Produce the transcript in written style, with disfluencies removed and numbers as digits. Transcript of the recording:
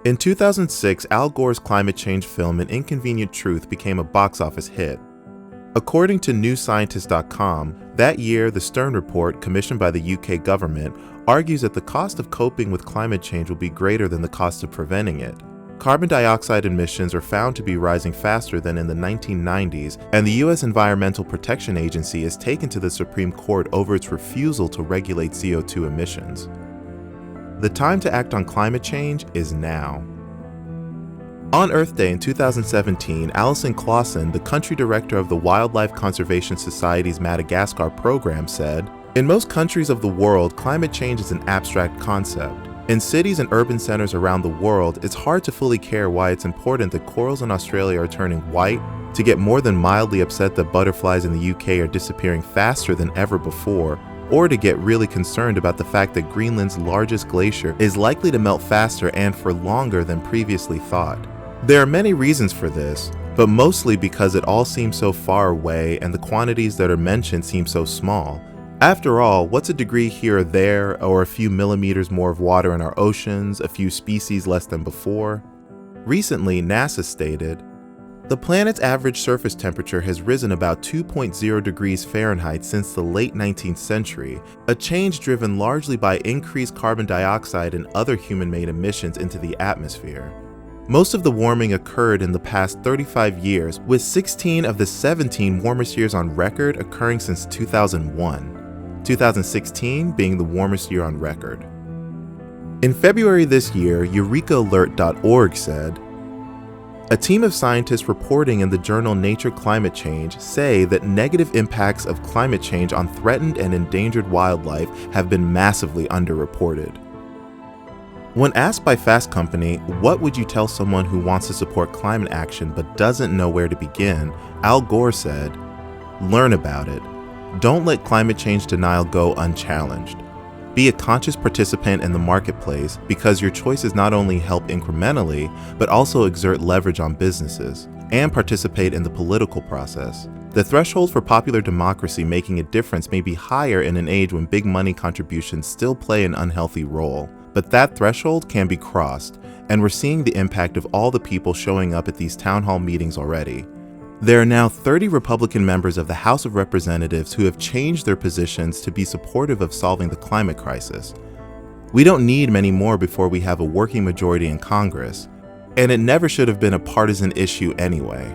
In 2006, Al Gore's climate change film An Inconvenient Truth became a box office hit. According to NewScientist.com, that year the Stern Report, commissioned by the UK government, argues that the cost of coping with climate change will be greater than the cost of preventing it. Carbon dioxide emissions are found to be rising faster than in the 1990s, and the U.S. Environmental Protection Agency is taken to the Supreme Court over its refusal to regulate CO2 emissions. The time to act on climate change is now. On Earth Day in 2017, Alison Clausen, the country director of the Wildlife Conservation Society's Madagascar program, said, "In most countries of the world, climate change is an abstract concept. In cities and urban centers around the world, it's hard to fully care why it's important that corals in Australia are turning white, to get more than mildly upset that butterflies in the UK are disappearing faster than ever before, or to get really concerned about the fact that Greenland's largest glacier is likely to melt faster and for longer than previously thought. There are many reasons for this, but mostly because it all seems so far away and the quantities that are mentioned seem so small. After all, what's a degree here or there, or a few millimeters more of water in our oceans, a few species less than before?" Recently, NASA stated, "The planet's average surface temperature has risen about 2.0 degrees Fahrenheit since the late 19th century, a change driven largely by increased carbon dioxide and other human-made emissions into the atmosphere. Most of the warming occurred in the past 35 years, with 16 of the 17 warmest years on record occurring since 2001. 2016 being the warmest year on record." In February this year, EurekaAlert.org said, "A team of scientists reporting in the journal Nature Climate Change say that negative impacts of climate change on threatened and endangered wildlife have been massively underreported." When asked by Fast Company, what would you tell someone who wants to support climate action but doesn't know where to begin, Al Gore said, "Learn about it. Don't let climate change denial go unchallenged. Be a conscious participant in the marketplace because your choices not only help incrementally, but also exert leverage on businesses, and participate in the political process. The threshold for popular democracy making a difference may be higher in an age when big money contributions still play an unhealthy role, but that threshold can be crossed, and we're seeing the impact of all the people showing up at these town hall meetings already. There are now 30 Republican members of the House of Representatives who have changed their positions to be supportive of solving the climate crisis. We don't need many more before we have a working majority in Congress, and it never should have been a partisan issue anyway.